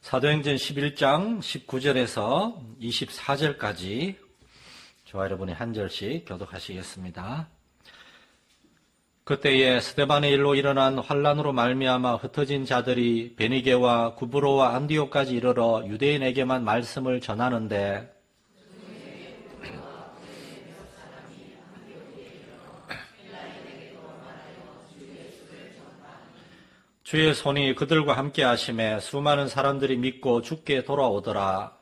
사도행전 11장 19절에서 24절까지 저와 여러분이 한 절씩 교독하시겠습니다. 그때에 스데반의 일로 일어난 환란으로 말미암아 흩어진 자들이 베니게와 구브로와 안디옥까지 이르러 유대인에게만 말씀을 전하는데 주의 손이 그들과 함께 하심에 수많은 사람들이 믿고 주께 돌아오더라.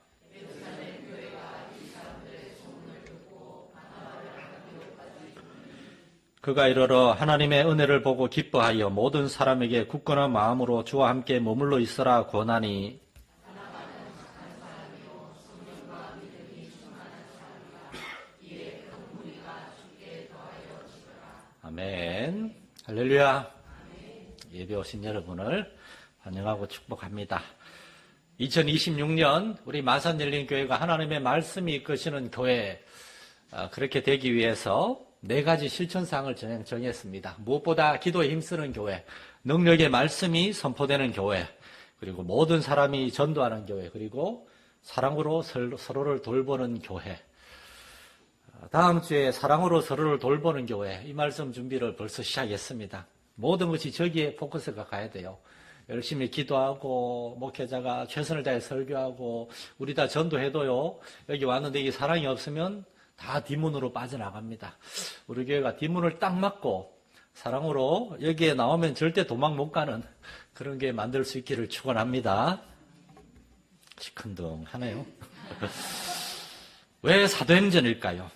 그가 이르러 하나님의 은혜를 보고 기뻐하여 모든 사람에게 굳건한 마음으로 주와 함께 머물러 있으라 권하니 아멘. 할렐루야. 예배 오신 여러분을 환영하고 축복합니다. 2026년 우리 마산열린교회가 하나님의 말씀이 이끄시는 교회, 그렇게 되기 위해서 4가지 실천사항을 정했습니다. 무엇보다 기도에 힘쓰는 교회, 능력의 말씀이 선포되는 교회, 그리고 모든 사람이 전도하는 교회, 그리고 사랑으로 서로를 돌보는 교회. 다음 주에 사랑으로 서로를 돌보는 교회, 이 말씀 준비를 벌써 시작했습니다. 모든 것이 저기에 포커스가 가야 돼요. 열심히 기도하고 목회자가 최선을 다해 설교하고 우리 다 전도해도요, 여기 왔는데 이게 사랑이 없으면 다 뒷문으로 빠져나갑니다. 우리 교회가 뒷문을 딱 막고 사랑으로 여기에 나오면 절대 도망 못 가는 그런 게 만들 수 있기를 축원합니다. 시큰둥하네요. 왜 사도행전일까요?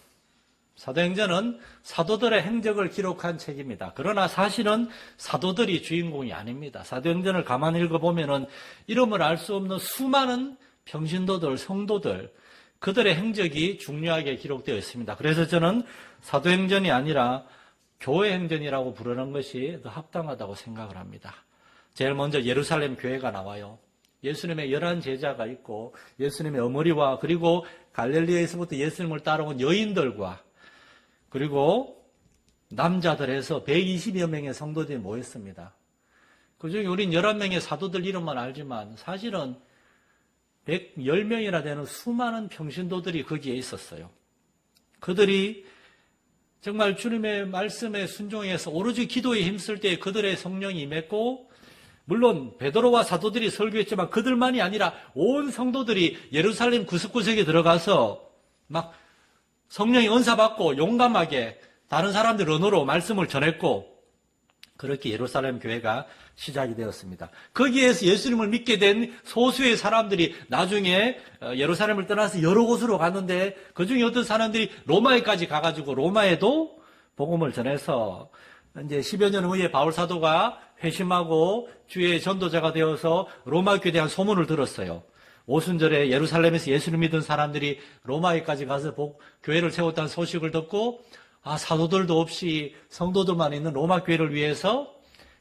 사도행전은 사도들의 행적을 기록한 책입니다. 그러나 사실은 사도들이 주인공이 아닙니다. 사도행전을 가만히 읽어보면 이름을 알 수 없는 수많은 평신도들, 성도들, 그들의 행적이 중요하게 기록되어 있습니다. 그래서 저는 사도행전이 아니라 교회 행전이라고 부르는 것이 더 합당하다고 생각을 합니다. 제일 먼저 예루살렘 교회가 나와요. 예수님의 11 제자가 있고 예수님의 어머니와 그리고 갈릴리에서부터 예수님을 따라온 여인들과 그리고 남자들에서 120여 명의 성도들이 모였습니다. 그중에 우린 11명의 사도들 이름만 알지만 사실은 110명이나 되는 수많은 평신도들이 거기에 있었어요. 그들이 정말 주님의 말씀에 순종해서 오로지 기도에 힘쓸 때 그들의 성령이 임했고, 물론 베드로와 사도들이 설교했지만 그들만이 아니라 온 성도들이 예루살렘 구석구석에 들어가서 막 성령이 은사받고 용감하게 다른 사람들 언어로 말씀을 전했고, 그렇게 예루살렘 교회가 시작이 되었습니다. 거기에서 예수님을 믿게 된 소수의 사람들이 나중에 예루살렘을 떠나서 여러 곳으로 갔는데, 그중에 어떤 사람들이 로마에까지 가가지고 로마에도 복음을 전해서 이제 10여 년 후에 바울 사도가 회심하고 주의 전도자가 되어서 로마 교회에 대한 소문을 들었어요. 오순절에 예루살렘에서 예수를 믿은 사람들이 로마에까지 가서 교회를 세웠다는 소식을 듣고, 사도들도 없이 성도들만 있는 로마 교회를 위해서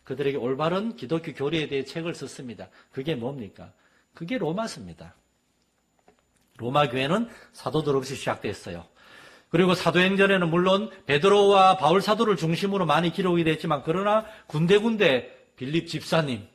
그들에게 올바른 기독교 교리에 대해 책을 썼습니다. 그게 뭡니까? 그게 로마서입니다. 로마 교회는 사도들 없이 시작됐어요. 그리고 사도행전에는 물론 베드로와 바울 사도를 중심으로 많이 기록이 됐지만, 그러나 군데군데 빌립 집사님이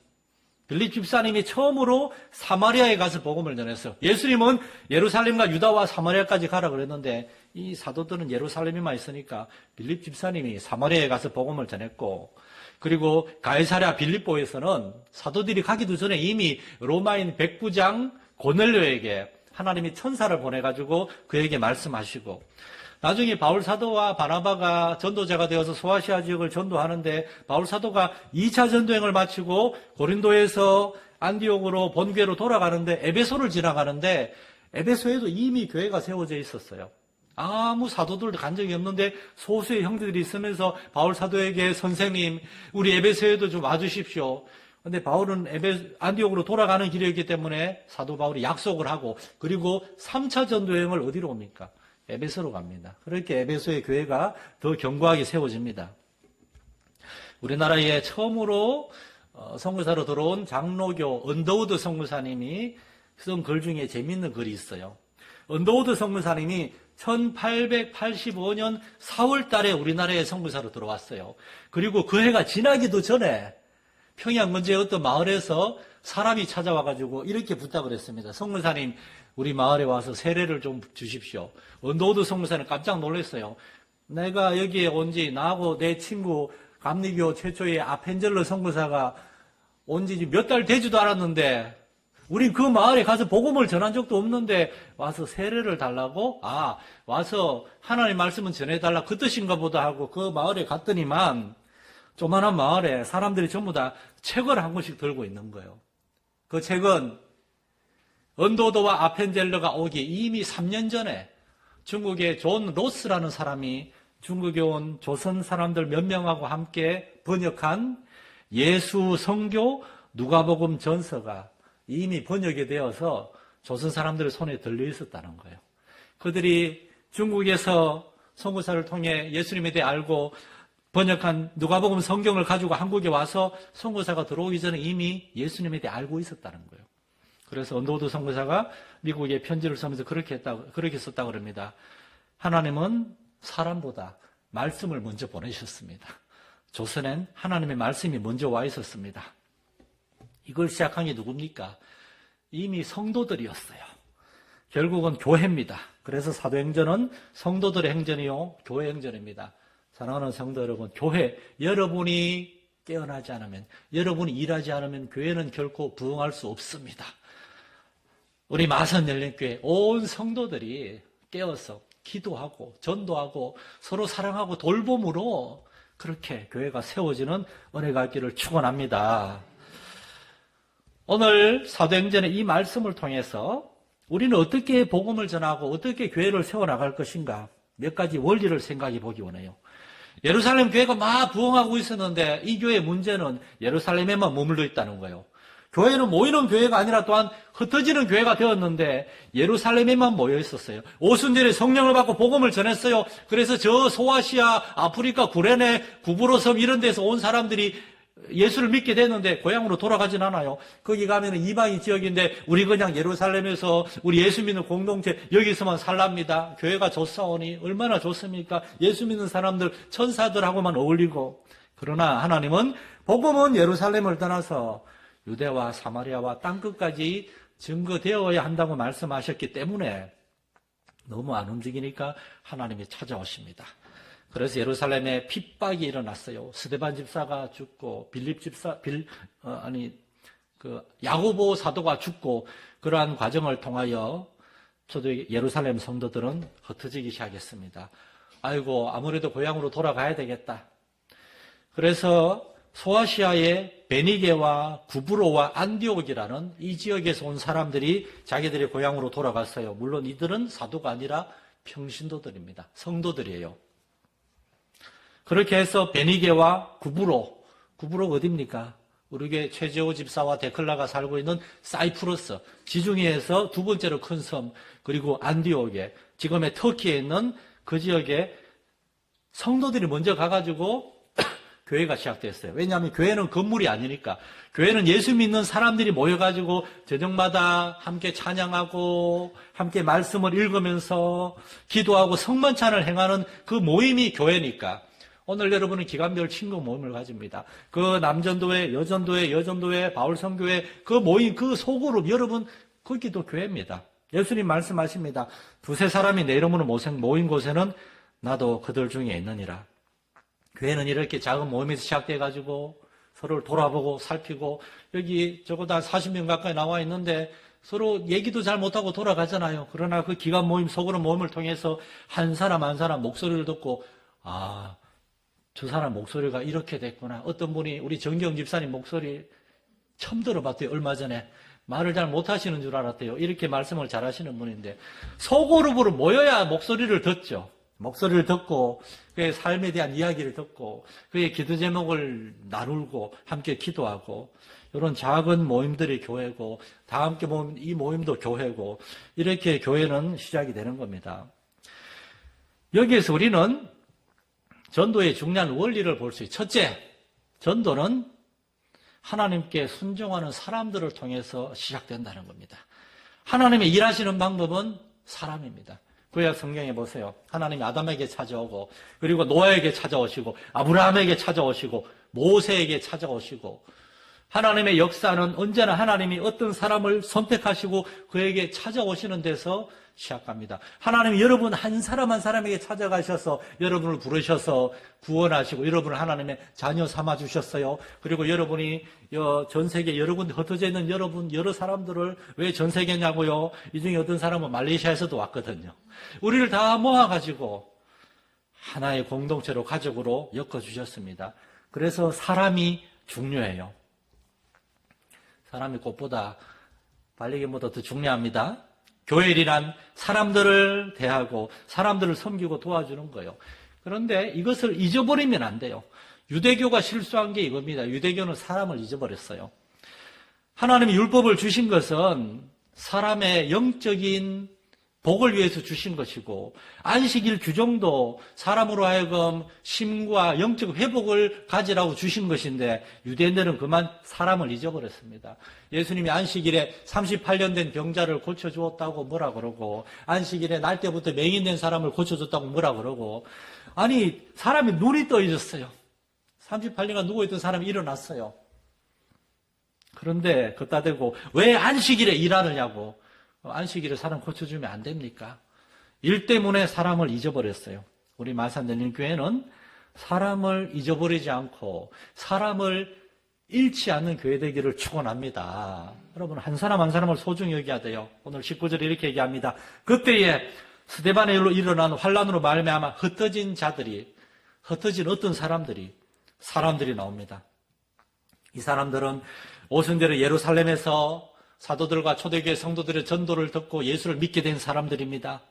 처음으로 사마리아에 가서 복음을 전했어요. 예수님은 예루살렘과 유다와 사마리아까지 가라 그랬는데 이 사도들은 예루살렘에만 있으니까 빌립 집사님이 사마리아에 가서 복음을 전했고, 그리고 가이사랴 빌립보에서는 사도들이 가기도 전에 이미 로마인 백부장 고넬료에게 하나님이 천사를 보내가지고 그에게 말씀하시고, 나중에 바울 사도와 바나바가 전도자가 되어서 소아시아 지역을 전도하는데, 바울 사도가 2차 전도행을 마치고 고린도에서 안디옥으로 본교회로 돌아가는데 에베소를 지나가는데, 에베소에도 이미 교회가 세워져 있었어요. 아무 사도들도 간 적이 없는데 소수의 형제들이 있으면서 바울 사도에게 선생님, 우리 에베소에도 좀 와주십시오. 근데 바울은 안디옥으로 돌아가는 길이었기 때문에 사도 바울이 약속을 하고, 그리고 3차 전도행을 어디로 옵니까? 에베소로 갑니다. 그렇게 에베소의 교회가 더 견고하게 세워집니다. 우리나라에 처음으로 선교사로 들어온 장로교 언더우드 선교사님이 쓴 글 중에 재미있는 글이 있어요. 언더우드 선교사님이 1885년 4월 달에 우리나라에 선교사로 들어왔어요. 그리고 그 해가 지나기도 전에 평양 근처의 어떤 마을에서 사람이 찾아와가지고 이렇게 부탁을 했습니다. 성문사님, 우리 마을에 와서 세례를 좀 주십시오. 언더우드 성문사는 깜짝 놀랐어요. 내가 여기에 온 지 나하고 내 친구 감리교 최초의 아펜젤러 성문사가 온 지 몇 달 되지도 않았는데 우리 그 마을에 가서 복음을 전한 적도 없는데 와서 세례를 달라고? 와서 하나님 말씀은 전해달라 그 뜻인가 보다 하고 그 마을에 갔더니만 조만한 마을에 사람들이 전부 다 책을 한 권씩 들고 있는 거예요. 그 책은 언도도와 아펜젤러가 오기 이미 3년 전에 중국의 존 로스라는 사람이 중국에 온 조선 사람들 몇 명하고 함께 번역한 예수 성교 누가복음 전서가 이미 번역이 되어서 조선 사람들의 손에 들려 있었다는 거예요. 그들이 중국에서 선교사를 통해 예수님에 대해 알고 번역한 누가복음 성경을 가지고 한국에 와서 선교사가 들어오기 전에 이미 예수님에 대해 알고 있었다는 거예요. 그래서 언더우드 선교사가 미국에 편지를 쓰면서 그렇게 썼다고 그럽니다. 하나님은 사람보다 말씀을 먼저 보내셨습니다. 조선엔 하나님의 말씀이 먼저 와 있었습니다. 이걸 시작한 게 누굽니까? 이미 성도들이었어요. 결국은 교회입니다. 그래서 사도행전은 성도들의 행전이요, 교회 행전입니다. 사랑하는 성도 여러분, 교회, 여러분이 깨어나지 않으면, 여러분이 일하지 않으면 교회는 결코 부흥할 수 없습니다. 우리 마선연령교회 온 성도들이 깨어서 기도하고 전도하고 서로 사랑하고 돌봄으로 그렇게 교회가 세워지는 은혜가 있기를 축원합니다. 오늘 사도행전의 이 말씀을 통해서 우리는 어떻게 복음을 전하고 어떻게 교회를 세워나갈 것인가 몇 가지 원리를 생각해 보기 원해요. 예루살렘 교회가 막 부흥하고 있었는데 이 교회의 문제는 예루살렘에만 머물러 있다는 거예요. 교회는 모이는 교회가 아니라 또한 흩어지는 교회가 되었는데 예루살렘에만 모여 있었어요. 오순절에 성령을 받고 복음을 전했어요. 그래서 저 소아시아, 아프리카, 구레네, 구브로섬 이런 데서 온 사람들이 예수를 믿게 됐는데 고향으로 돌아가진 않아요. 거기 가면 이방인 지역인데 우리 그냥 예루살렘에서 우리 예수 믿는 공동체 여기서만 살랍니다. 교회가 좋사오니 얼마나 좋습니까? 예수 믿는 사람들 천사들하고만 어울리고. 그러나 하나님은 복음은 예루살렘을 떠나서 유대와 사마리아와 땅끝까지 증거되어야 한다고 말씀하셨기 때문에 너무 안 움직이니까 하나님이 찾아오십니다. 그래서 예루살렘에 핍박이 일어났어요. 스데반 집사가 죽고 야고보 사도가 죽고 그러한 과정을 통하여 저도 예루살렘 성도들은 흩어지기 시작했습니다. 아이고 아무래도 고향으로 돌아가야 되겠다. 그래서 소아시아의 베니게와 구브로와 안디옥이라는 이 지역에서 온 사람들이 자기들의 고향으로 돌아갔어요. 물론 이들은 사도가 아니라 평신도들입니다. 성도들이에요. 그렇게 해서 베니게와 구브로 어디입니까? 우리 교회 최재호 집사와 데클라가 살고 있는 사이프러스, 지중해에서 두 번째로 큰 섬, 그리고 안디옥에, 지금의 터키에 있는 그 지역에 성도들이 먼저 가가지고 교회가 시작됐어요. 왜냐하면 교회는 건물이 아니니까. 교회는 예수 믿는 사람들이 모여가지고 저녁마다 함께 찬양하고 함께 말씀을 읽으면서 기도하고 성만찬을 행하는 그 모임이 교회니까. 오늘 여러분은 기간별 친구 모임을 가집니다. 그 남전도회, 여전도회, 바울성교회 그 모임, 그 소그룹 여러분 거기도 교회입니다. 예수님 말씀하십니다. 두세 사람이 내 이름으로 모인 곳에는 나도 그들 중에 있느니라. 교회는 이렇게 작은 모임에서 시작돼가지고 서로를 돌아보고 살피고 여기 적어도 한 40명 가까이 나와 있는데 서로 얘기도 잘 못하고 돌아가잖아요. 그러나 그 기간 모임, 소그룹 모임을 통해서 한 사람 한 사람 목소리를 듣고 저 사람 목소리가 이렇게 됐구나. 어떤 분이 우리 정경 집사님 목소리 처음 들어봤대요. 얼마 전에. 말을 잘 못하시는 줄 알았대요. 이렇게 말씀을 잘 하시는 분인데 소그룹으로 모여야 목소리를 듣죠. 목소리를 듣고 그의 삶에 대한 이야기를 듣고 그의 기도 제목을 나누고 함께 기도하고 이런 작은 모임들이 교회고 다 함께 모임, 이 모임도 교회고 이렇게 교회는 시작이 되는 겁니다. 여기에서 우리는 전도의 중요한 원리를 볼 수 있어요. 첫째, 전도는 하나님께 순종하는 사람들을 통해서 시작된다는 겁니다. 하나님의 일하시는 방법은 사람입니다. 구약 성경에 보세요. 하나님이 아담에게 찾아오고 그리고 노아에게 찾아오시고 아브라함에게 찾아오시고 모세에게 찾아오시고 하나님의 역사는 언제나 하나님이 어떤 사람을 선택하시고 그에게 찾아오시는 데서 시작합니다. 하나님이 여러분 한 사람 한 사람에게 찾아가셔서 여러분을 부르셔서 구원하시고 여러분을 하나님의 자녀 삼아주셨어요. 그리고 여러분이 전 세계 여러 군데 흩어져 있는 여러 사람들을 왜 전 세계냐고요? 이 중에 어떤 사람은 말레이시아에서도 왔거든요. 우리를 다 모아가지고 하나의 공동체로 가족으로 엮어주셨습니다. 그래서 사람이 중요해요. 사람이 꽃보다 발리기보다 더 중요합니다. 교회란 사람들을 대하고 사람들을 섬기고 도와주는 거예요. 그런데 이것을 잊어버리면 안 돼요. 유대교가 실수한 게 이겁니다. 유대교는 사람을 잊어버렸어요. 하나님이 율법을 주신 것은 사람의 영적인 복을 위해서 주신 것이고 안식일 규정도 사람으로 하여금 심과 영적 회복을 가지라고 주신 것인데 유대인들은 그만 사람을 잊어버렸습니다. 예수님이 안식일에 38년 된 병자를 고쳐주었다고 뭐라 그러고 안식일에 날 때부터 맹인된 사람을 고쳐줬다고 뭐라 그러고 아니 사람이 눈이 떠있었어요. 38년간 누워있던 사람이 일어났어요. 그런데 걷다 대고 왜 안식일에 일하느냐고 안식일에 사람 고쳐주면 안 됩니까? 일 때문에 사람을 잊어버렸어요. 우리 말씀드리는 사람을 잊어버리지 않고 사람을 잃지 않는 교회 되기를 축원합니다. 여러분 한 사람 한 사람을 소중히 여겨야 돼요. 오늘 19절에 이렇게 얘기합니다. 그때에 스데반의 일로 일어난 환란으로 말미암아 흩어진 어떤 사람들이 나옵니다. 이 사람들은 오순절에 예루살렘에서 사도들과 초대교회 성도들의 전도를 듣고 예수를 믿게 된 사람들입니다.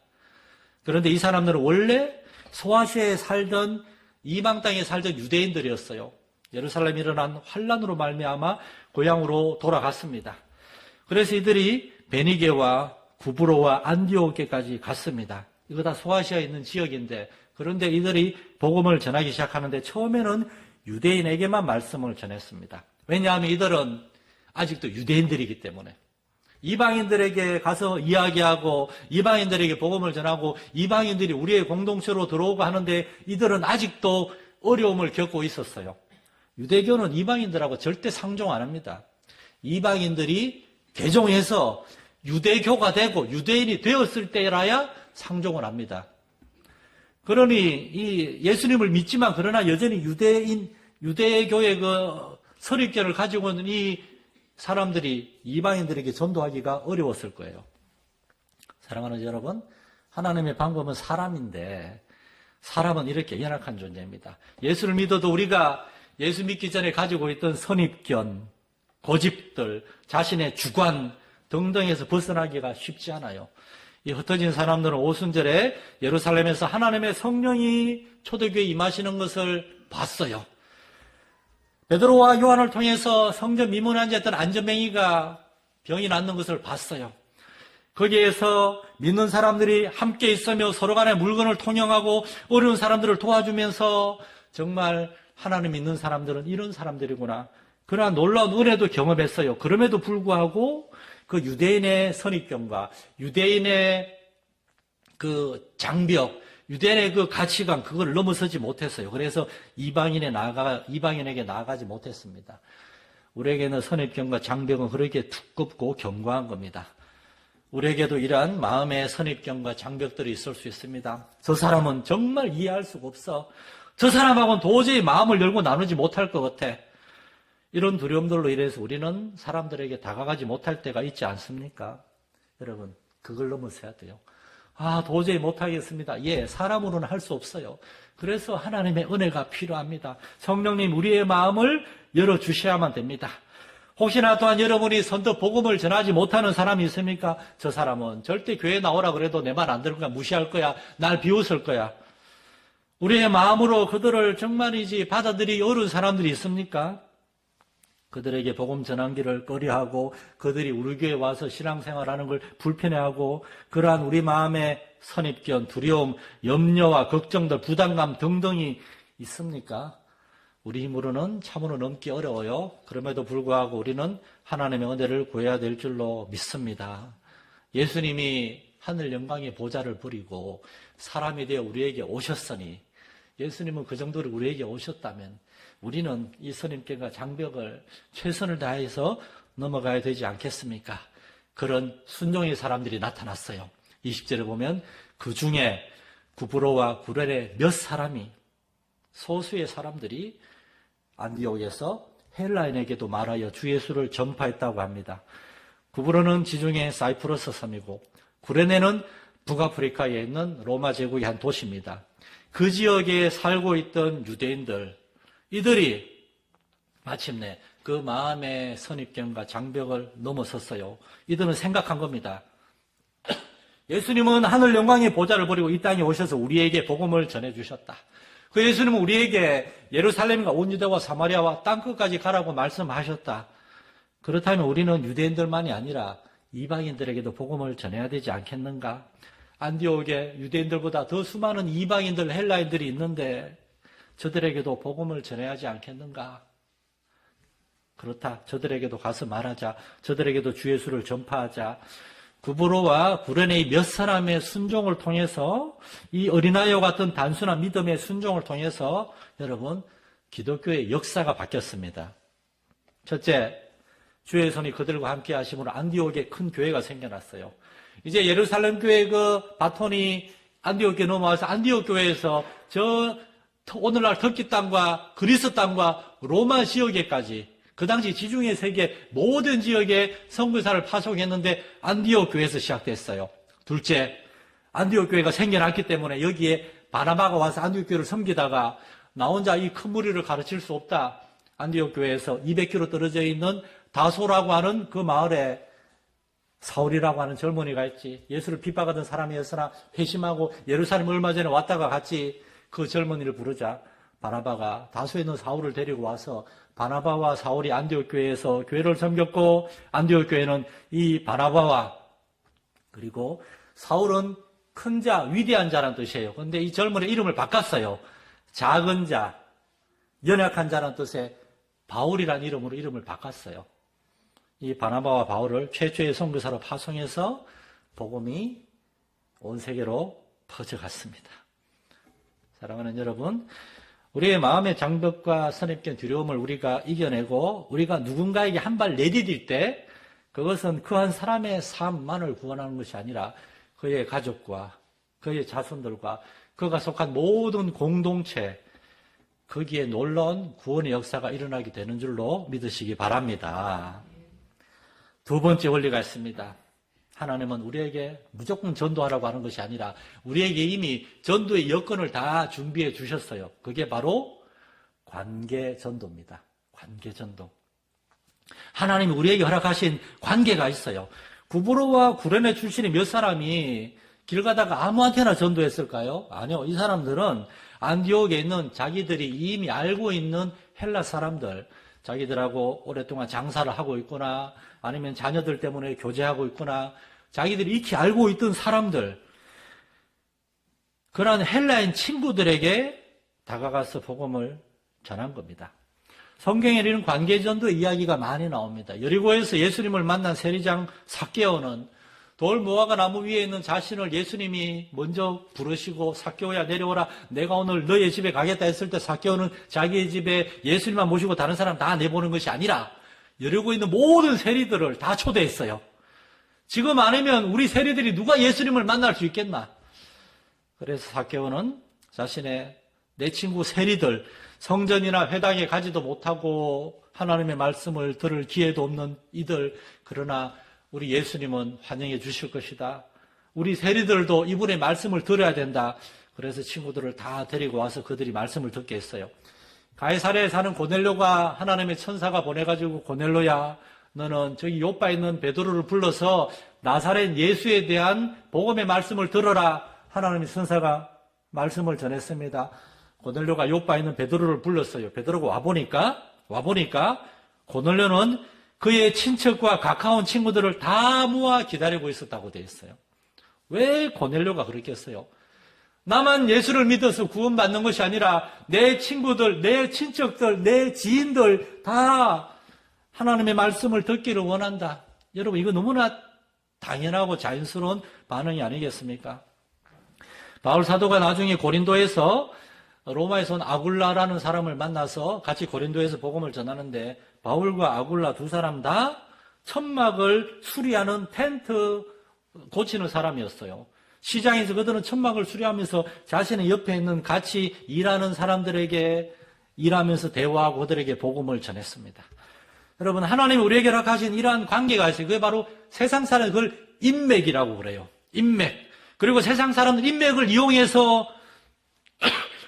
그런데 이 사람들은 원래 소아시아에 살던 이방 땅에 살던 유대인들이었어요. 예루살렘에 일어난 환란으로 말미암아 고향으로 돌아갔습니다. 그래서 이들이 베니게와 구브로와 안디오게까지 갔습니다. 이거 다 소아시아에 있는 지역인데 그런데 이들이 복음을 전하기 시작하는데 처음에는 유대인에게만 말씀을 전했습니다. 왜냐하면 이들은 아직도 유대인들이기 때문에 이방인들에게 가서 이야기하고 이방인들에게 복음을 전하고 이방인들이 우리의 공동체로 들어오고 하는데 이들은 아직도 어려움을 겪고 있었어요. 유대교는 이방인들하고 절대 상종 안 합니다. 이방인들이 개종해서 유대교가 되고 유대인이 되었을 때라야 상종을 합니다. 그러니 이 예수님을 믿지만 그러나 여전히 유대교의 그 선입견을 가지고 있는 이 사람들이 이방인들에게 전도하기가 어려웠을 거예요. 사랑하는 여러분, 하나님의 방법은 사람인데 사람은 이렇게 연약한 존재입니다. 예수를 믿어도 우리가 예수 믿기 전에 가지고 있던 선입견, 고집들, 자신의 주관 등등에서 벗어나기가 쉽지 않아요. 이 흩어진 사람들은 오순절에 예루살렘에서 하나님의 성령이 초대교회에 임하시는 것을 봤어요. 베드로와 요한을 통해서 성전 미문에 앉아있던 안전뱅이가 병이 낫는 것을 봤어요. 거기에서 믿는 사람들이 함께 있으며 서로 간에 물건을 통용하고 어려운 사람들을 도와주면서 정말 하나님 믿는 사람들은 이런 사람들이구나. 그러나 놀라운 은혜도 경험했어요. 그럼에도 불구하고 그 유대인의 선입견과 유대인의 그 장벽, 유대인의 그 가치관, 그걸 넘어서지 못했어요. 그래서 이방인에게 나아가지 못했습니다. 우리에게는 선입견과 장벽은 그렇게 두껍고 견고한 겁니다. 우리에게도 이러한 마음의 선입견과 장벽들이 있을 수 있습니다. 저 사람은 정말 이해할 수가 없어. 저 사람하고는 도저히 마음을 열고 나누지 못할 것 같아. 이런 두려움들로 인해서 우리는 사람들에게 다가가지 못할 때가 있지 않습니까? 여러분, 그걸 넘어서야 돼요. 도저히 못하겠습니다. 예, 사람으로는 할 수 없어요. 그래서 하나님의 은혜가 필요합니다. 성령님 우리의 마음을 열어주셔야만 됩니다. 혹시나 또한 여러분이 선뜻 복음을 전하지 못하는 사람이 있습니까? 저 사람은 절대 교회 나오라 그래도 내 말 안 들을 거야. 무시할 거야. 날 비웃을 거야. 우리의 마음으로 그들을 정말이지 받아들이기 어려운 사람들이 있습니까? 그들에게 복음 전하기를 꺼려하고 그들이 우리 교회에 와서 신앙생활하는 걸 불편해하고 그러한 우리 마음의 선입견, 두려움, 염려와 걱정들, 부담감 등등이 있습니까? 우리 힘으로는 참으로 넘기 어려워요. 그럼에도 불구하고 우리는 하나님의 은혜를 구해야 될 줄로 믿습니다. 예수님이 하늘 영광의 보좌를 버리고 사람이 되어 우리에게 오셨으니 예수님은 그 정도로 우리에게 오셨다면 우리는 이 선입견과 장벽을 최선을 다해서 넘어가야 되지 않겠습니까? 그런 순종의 사람들이 나타났어요. 20절에 보면 그 중에 구브로와 구레네 몇 사람이, 소수의 사람들이 안디옥에서 헬라인에게도 말하여 주 예수를 전파했다고 합니다. 구브로는 지중해 사이프러스 섬이고 구레네는 북아프리카에 있는 로마 제국의 한 도시입니다. 그 지역에 살고 있던 유대인들, 이들이 마침내 그 마음의 선입견과 장벽을 넘어섰어요. 이들은 생각한 겁니다. 예수님은 하늘 영광의 보좌를 버리고 이 땅에 오셔서 우리에게 복음을 전해주셨다. 그 예수님은 우리에게 예루살렘과 온 유대와 사마리아와 땅끝까지 가라고 말씀하셨다. 그렇다면 우리는 유대인들만이 아니라 이방인들에게도 복음을 전해야 되지 않겠는가? 안디옥에 유대인들보다 더 수많은 이방인들, 헬라인들이 있는데 저들에게도 복음을 전해야 하지 않겠는가? 그렇다. 저들에게도 가서 말하자. 저들에게도 주 예수를 전파하자. 구브로와 구레네의 몇 사람의 순종을 통해서, 이 어린아이와 같은 단순한 믿음의 순종을 통해서 여러분, 기독교의 역사가 바뀌었습니다. 첫째, 주의 손이 그들과 함께 하심으로 안디옥에 큰 교회가 생겨났어요. 이제 예루살렘 교회 그 바톤이 안디옥에 넘어와서 안디옥 교회에서 오늘날 터키 땅과 그리스 땅과 로마 지역에까지, 그 당시 지중해 세계 모든 지역에 선교사를 파송했는데 안디옥 교회에서 시작됐어요. 둘째, 안디옥 교회가 생겨났기 때문에 여기에 바나바가 와서 안디옥 교회를 섬기다가 나 혼자 이 큰 무리를 가르칠 수 없다. 안디옥 교회에서 200km 떨어져 있는 다소라고 하는 그 마을에 사울이라고 하는 젊은이가 있지. 예수를 핍박하던 사람이었으나 회심하고 예루살렘 얼마 전에 왔다가 같이 그 젊은이를 부르자 바나바가 다소에 있는 사울을 데리고 와서 바나바와 사울이 안디옥 교회에서 교회를 섬겼고, 안디옥 교회는 이 바나바와 그리고 사울은 큰 자, 위대한 자라는 뜻이에요. 그런데 이 젊은이 이름을 바꿨어요. 작은 자, 연약한 자라는 뜻의 바울이라는 이름으로 이름을 바꿨어요. 이 바나바와 바울을 최초의 선교사로 파송해서 복음이 온 세계로 퍼져갔습니다. 사랑하는 여러분, 우리의 마음의 장벽과 선입견, 두려움을 우리가 이겨내고 우리가 누군가에게 한 발 내디딜 때 그것은 그 한 사람의 삶만을 구원하는 것이 아니라 그의 가족과 그의 자손들과 그가 속한 모든 공동체, 거기에 놀라운 구원의 역사가 일어나게 되는 줄로 믿으시기 바랍니다. 두 번째 원리가 있습니다. 하나님은 우리에게 무조건 전도하라고 하는 것이 아니라 우리에게 이미 전도의 여건을 다 준비해 주셨어요. 그게 바로 관계 전도입니다. 관계 전도. 하나님이 우리에게 허락하신 관계가 있어요. 구브로와 구레네 출신의 몇 사람이 길 가다가 아무한테나 전도했을까요? 아니요. 이 사람들은 안디옥에 있는 자기들이 이미 알고 있는 헬라 사람들, 자기들하고 오랫동안 장사를 하고 있거나 아니면 자녀들 때문에 교제하고 있거나 자기들이 익히 알고 있던 사람들, 그런 헬라인 친구들에게 다가가서 복음을 전한 겁니다. 성경에 이런 관계전도의 이야기가 많이 나옵니다. 여리고에서 예수님을 만난 세리장 삭개오는 돌 무화과 나무 위에 있는 자신을 예수님이 먼저 부르시고 삭개오야 내려오라, 내가 오늘 너의 집에 가겠다 했을 때 삭개오는 자기의 집에 예수님만 모시고 다른 사람 다 내보는 것이 아니라 여리고에 있는 모든 세리들을 다 초대했어요. 지금 아니면 우리 세리들이 누가 예수님을 만날 수 있겠나? 그래서 삭개오는 자신의 내 친구 세리들, 성전이나 회당에 가지도 못하고 하나님의 말씀을 들을 기회도 없는 이들, 그러나 우리 예수님은 환영해 주실 것이다. 우리 세리들도 이분의 말씀을 들어야 된다. 그래서 친구들을 다 데리고 와서 그들이 말씀을 듣게 했어요. 가이사랴에 사는 고넬료가 하나님의 천사가 보내가지고, 고넬료야, 너는 저기 요바에 있는 베드로를 불러서 나사렛 예수에 대한 복음의 말씀을 들어라. 하나님의 천사가 말씀을 전했습니다. 고넬료가 요바에 있는 베드로를 불렀어요. 베드로가 와보니까 고넬료는 그의 친척과 가까운 친구들을 다 모아 기다리고 있었다고 되어 있어요. 왜 고넬료가 그랬겠어요? 나만 예수를 믿어서 구원받는 것이 아니라 내 친구들, 내 친척들, 내 지인들 다 하나님의 말씀을 듣기를 원한다. 여러분, 이거 너무나 당연하고 자연스러운 반응이 아니겠습니까? 바울 사도가 나중에 고린도에서 로마에서 온 아굴라라는 사람을 만나서 같이 고린도에서 복음을 전하는데 바울과 아굴라 두 사람 다 천막을 수리하는 텐트 고치는 사람이었어요. 시장에서 그들은 천막을 수리하면서 자신의 옆에 있는 같이 일하는 사람들에게 일하면서 대화하고 그들에게 복음을 전했습니다. 여러분, 하나님이 우리에게 허락하신 이러한 관계가 있어요. 그게 바로 세상 사람들 그걸 인맥이라고 그래요. 인맥. 그리고 세상 사람들 인맥을 이용해서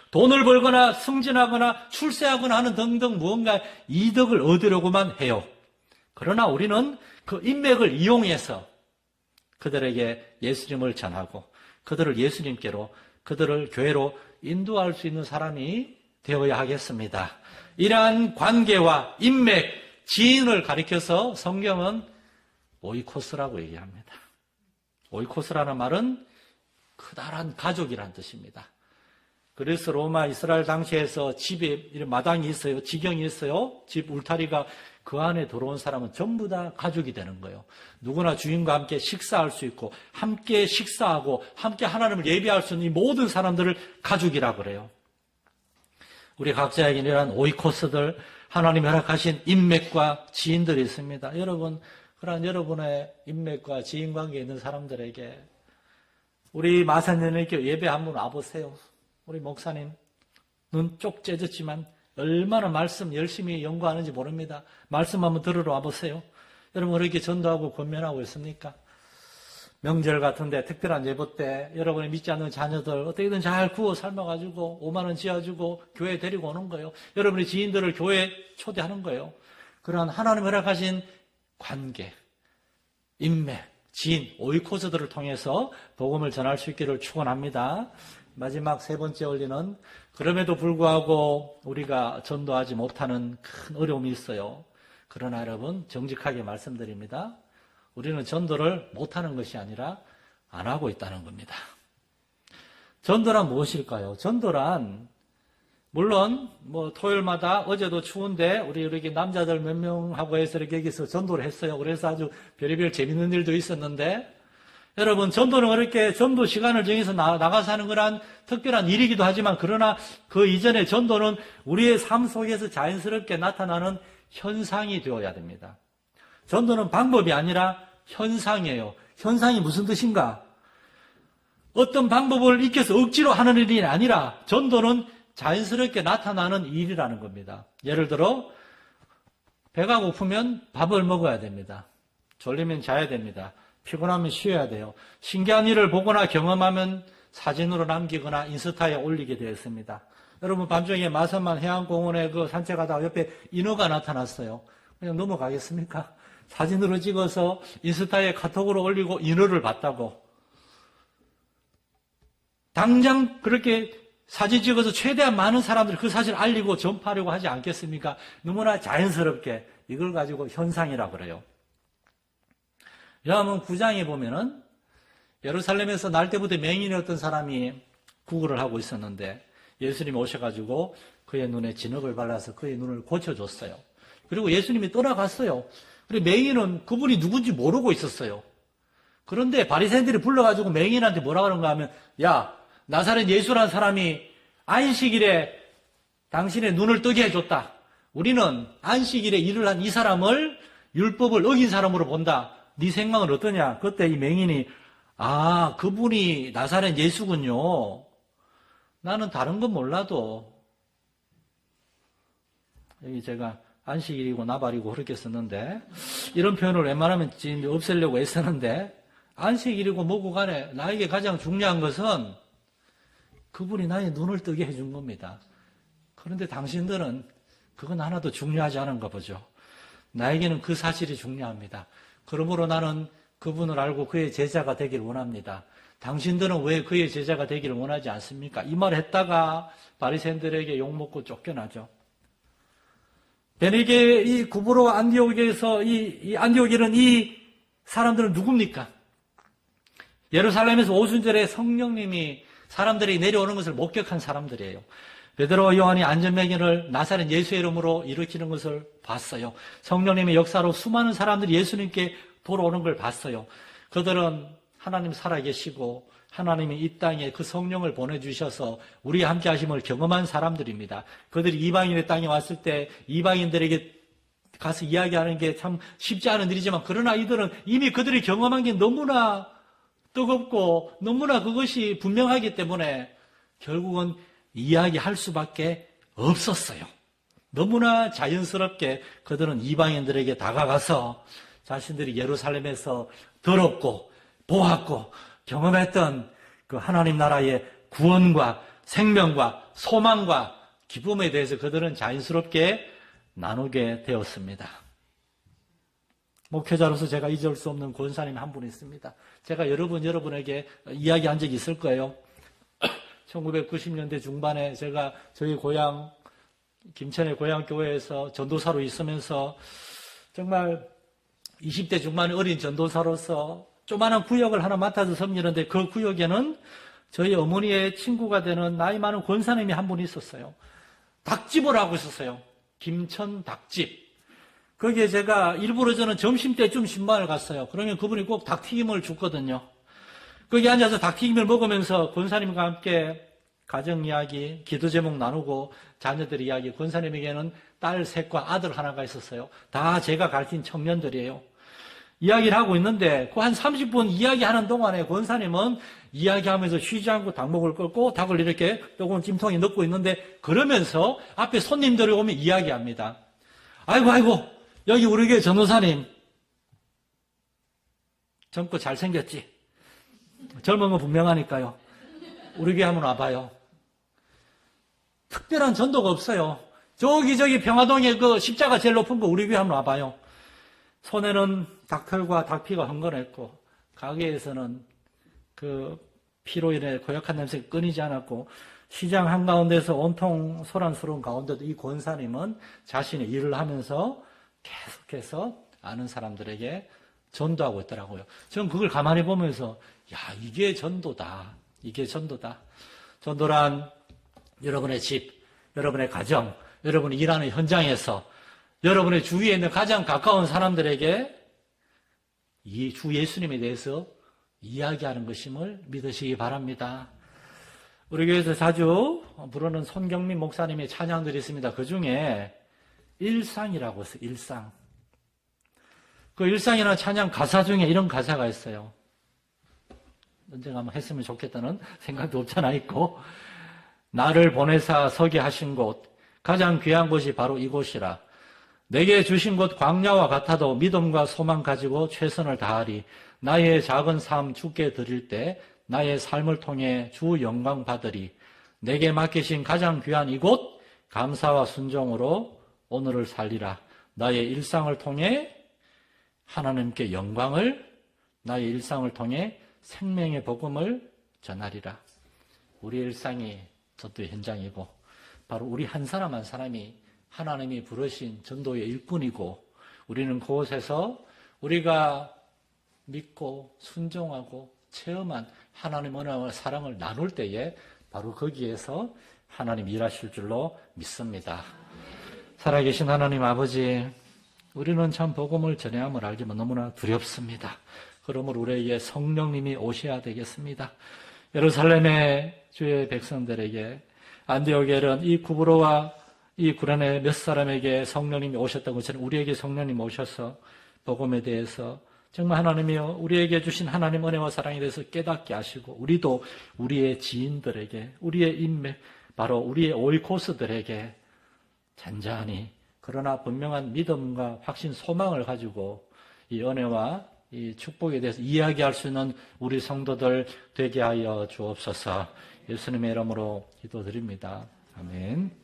돈을 벌거나 승진하거나 출세하거나 하는 등등 무언가 이득을 얻으려고만 해요. 그러나 우리는 그 인맥을 이용해서 그들에게 예수님을 전하고 그들을 예수님께로, 그들을 교회로 인도할 수 있는 사람이 되어야 하겠습니다. 이러한 관계와 인맥, 지인을 가리켜서 성경은 오이코스라고 얘기합니다. 오이코스라는 말은 크다란 가족이란 뜻입니다. 그래서 로마 이스라엘 당시에서 집에 이런 마당이 있어요. 지경이 있어요. 집 울타리가 그 안에 들어온 사람은 전부 다 가족이 되는 거예요. 누구나 주인과 함께 식사할 수 있고 함께 식사하고 함께 하나님을 예배할 수 있는 이 모든 사람들을 가족이라고 그래요. 우리 각자에게는 이런 오이코스들, 하나님이 허락하신 인맥과 지인들이 있습니다. 여러분, 그러한 여러분의 인맥과 지인 관계에 있는 사람들에게 우리 마산연합교 예배 한번 와보세요. 우리 목사님 눈 쪽 째졌지만 얼마나 말씀 열심히 연구하는지 모릅니다. 말씀 한번 들으러 와보세요. 여러분 그렇게 전도하고 권면하고 있습니까? 명절 같은데 특별한 예배 때 여러분이 믿지 않는 자녀들 어떻게든 잘 구워 삶아가지고 5만 원 지어주고 교회에 데리고 오는 거예요. 여러분의 지인들을 교회에 초대하는 거예요. 그러한 하나님 허락하신 관계, 인맥, 지인, 오이코스들을 통해서 복음을 전할 수 있기를 축원합니다. 마지막 세 번째 원리는 그럼에도 불구하고 우리가 전도하지 못하는 큰 어려움이 있어요. 그러나 여러분 정직하게 말씀드립니다. 우리는 전도를 못하는 것이 아니라 안 하고 있다는 겁니다. 전도란 무엇일까요? 전도란 물론 토요일마다 어제도 추운데 우리 이렇게 남자들 몇 명하고 해서 이렇게 여기서 전도를 했어요. 그래서 아주 별의별 재밌는 일도 있었는데 여러분 전도는 그렇게 전도 시간을 정해서 나가서 하는 거란 특별한 일이기도 하지만 그러나 그 이전에 전도는 우리의 삶 속에서 자연스럽게 나타나는 현상이 되어야 됩니다. 전도는 방법이 아니라 현상이에요. 현상이 무슨 뜻인가? 어떤 방법을 익혀서 억지로 하는 일이 아니라 전도는 자연스럽게 나타나는 일이라는 겁니다. 예를 들어 배가 고프면 밥을 먹어야 됩니다. 졸리면 자야 됩니다. 피곤하면 쉬어야 돼요. 신기한 일을 보거나 경험하면 사진으로 남기거나 인스타에 올리게 되었습니다. 여러분 밤중에 마산만 해안공원에 그 산책하다가 옆에 인어가 나타났어요. 그냥 넘어가겠습니까? 사진으로 찍어서 인스타에 카톡으로 올리고 인어를 봤다고. 당장 그렇게 사진 찍어서 최대한 많은 사람들이 그 사실을 알리고 전파하려고 하지 않겠습니까? 너무나 자연스럽게 이걸 가지고 현상이라고 그래요. 요한복음 9장에 보면은 예루살렘에서 날 때부터 맹인이었던 사람이 구걸을 하고 있었는데 예수님이 오셔가지고 그의 눈에 진흙을 발라서 그의 눈을 고쳐줬어요. 그리고 예수님이 떠나갔어요. 그리고 맹인은 그분이 누군지 모르고 있었어요. 그런데 바리새인들이 불러가지고 맹인한테 뭐라 그런가 하면 야, 나사렛 예수라는 사람이 안식일에 당신의 눈을 뜨게 해줬다. 우리는 안식일에 일을 한 이 사람을 율법을 어긴 사람으로 본다. 네 생각은 어떠냐? 그때 이 맹인이 그분이 나사렛 예수군요. 나는 다른 건 몰라도 여기 제가 안식일이고 나발이고 그렇게 썼는데 이런 표현을 웬만하면 없애려고 애쓰는데 안식일이고 뭐고 간에 나에게 가장 중요한 것은 그분이 나의 눈을 뜨게 해준 겁니다. 그런데 당신들은 그건 하나도 중요하지 않은가 보죠. 나에게는 그 사실이 중요합니다. 그러므로 나는 그분을 알고 그의 제자가 되기를 원합니다. 당신들은 왜 그의 제자가 되기를 원하지 않습니까? 이 말을 했다가 바리새인들에게 욕먹고 쫓겨나죠. 베네게 이 구브로 안디옥에서 이 안디옥에는 이 사람들은 누굽니까? 예루살렘에서 오순절에 성령님이 사람들이 내려오는 것을 목격한 사람들이에요. 베드로와 요한이 안전맹인을 나사렛 예수의 이름으로 일으키는 것을 봤어요. 성령님의 역사로 수많은 사람들이 예수님께 돌아오는 걸 봤어요. 그들은 하나님 살아계시고 하나님이 이 땅에 그 성령을 보내주셔서 우리와 함께 하심을 경험한 사람들입니다. 그들이 이방인의 땅에 왔을 때 이방인들에게 가서 이야기하는 게 참 쉽지 않은 일이지만, 그러나 이들은 이미 그들이 경험한 게 너무나 뜨겁고 너무나 그것이 분명하기 때문에 결국은 이야기할 수밖에 없었어요. 너무나 자연스럽게 그들은 이방인들에게 다가가서 자신들이 예루살렘에서 들었고 보았고 경험했던 그 하나님 나라의 구원과 생명과 소망과 기쁨에 대해서 그들은 자연스럽게 나누게 되었습니다. 목회자로서 제가 잊을 수 없는 권사님 한 분 있습니다. 제가 여러분에게 이야기한 적이 있을 거예요. 1990년대 중반에 제가 저희 고향 김천의 고향교회에서 전도사로 있으면서 정말 20대 중반의 어린 전도사로서 조그마한 구역을 하나 맡아서 섬기는데, 그 구역에는 저희 어머니의 친구가 되는 나이 많은 권사님이 한 분 있었어요. 닭집을 하고 있었어요. 김천 닭집. 거기에 제가 일부러 저는 점심때쯤 신방을 갔어요. 그러면 그분이 꼭 닭튀김을 줬거든요. 거기 앉아서 닭튀김을 먹으면서 권사님과 함께 가정 이야기, 기도 제목 나누고 자녀들 이야기, 권사님에게는 딸 셋과 아들 하나가 있었어요. 다 제가 가르친 청년들이에요. 이야기를 하고 있는데 그 한 30분 이야기하는 동안에 권사님은 이야기하면서 쉬지 않고 닭목을 꺾고 닭을 이렇게 뜨거운 찜통에 넣고 있는데, 그러면서 앞에 손님들이 오면 이야기합니다. 아이고 여기 우리 교회 전도사님 젊고 잘생겼지? 젊은 건 분명하니까요. 우리 교회 한번 와봐요. 특별한 전도가 없어요. 저기 평화동에 그 십자가 제일 높은 거 우리 교회 한번 와봐요. 손에는 닭털과 닭피가 흥건했고 가게에서는 그 피로 인해 고약한 냄새가 끊이지 않았고, 시장 한가운데서 온통 소란스러운 가운데도 이 권사님은 자신의 일을 하면서 계속해서 아는 사람들에게 전도하고 있더라고요. 저는 그걸 가만히 보면서 이게 전도다. 이게 전도다. 전도란 여러분의 집, 여러분의 가정, 여러분이 일하는 현장에서 여러분의 주위에 있는 가장 가까운 사람들에게 이 주 예수님에 대해서 이야기하는 것임을 믿으시기 바랍니다. 우리 교회에서 자주 부르는 손경민 목사님의 찬양들이 있습니다. 그 중에 일상이라고 했어요. 일상. 그 일상이라는 찬양 가사 중에 이런 가사가 있어요. 언젠가 한번 했으면 좋겠다는 생각도 없잖아 있고, 나를 보내사 서게 하신 곳, 가장 귀한 곳이 바로 이곳이라. 내게 주신 곳 광야와 같아도 믿음과 소망 가지고 최선을 다하리. 나의 작은 삶 주께 드릴 때 나의 삶을 통해 주 영광 받으리. 내게 맡기신 가장 귀한 이곳 감사와 순종으로 오늘을 살리라. 나의 일상을 통해 하나님께 영광을, 나의 일상을 통해 생명의 복음을 전하리라. 우리의 일상이 전도의 현장이고, 바로 우리 한 사람 한 사람이 하나님이 부르신 전도의 일꾼이고, 우리는 그곳에서 우리가 믿고 순종하고 체험한 하나님 은혜와 사랑을 나눌 때에 바로 거기에서 하나님 일하실 줄로 믿습니다. 살아계신 하나님 아버지, 우리는 참 복음을 전해함을 알지만 너무나 두렵습니다. 그러므로 우리에게 성령님이 오셔야 되겠습니다. 예루살렘의 주의 백성들에게, 안디옥에는 이 구브로와 이 구란의 몇 사람에게 성령님이 오셨던 것처럼 우리에게 성령님이 오셔서 복음에 대해서 정말 하나님이여 우리에게 주신 하나님 은혜와 사랑에 대해서 깨닫게 하시고, 우리도 우리의 지인들에게, 우리의 인맥, 바로 우리의 오이코스들에게 잔잔히 그러나 분명한 믿음과 확신, 소망을 가지고 이 은혜와 이 축복에 대해서 이야기할 수 있는 우리 성도들 되게 하여 주옵소서. 예수님의 이름으로 기도드립니다. 아멘.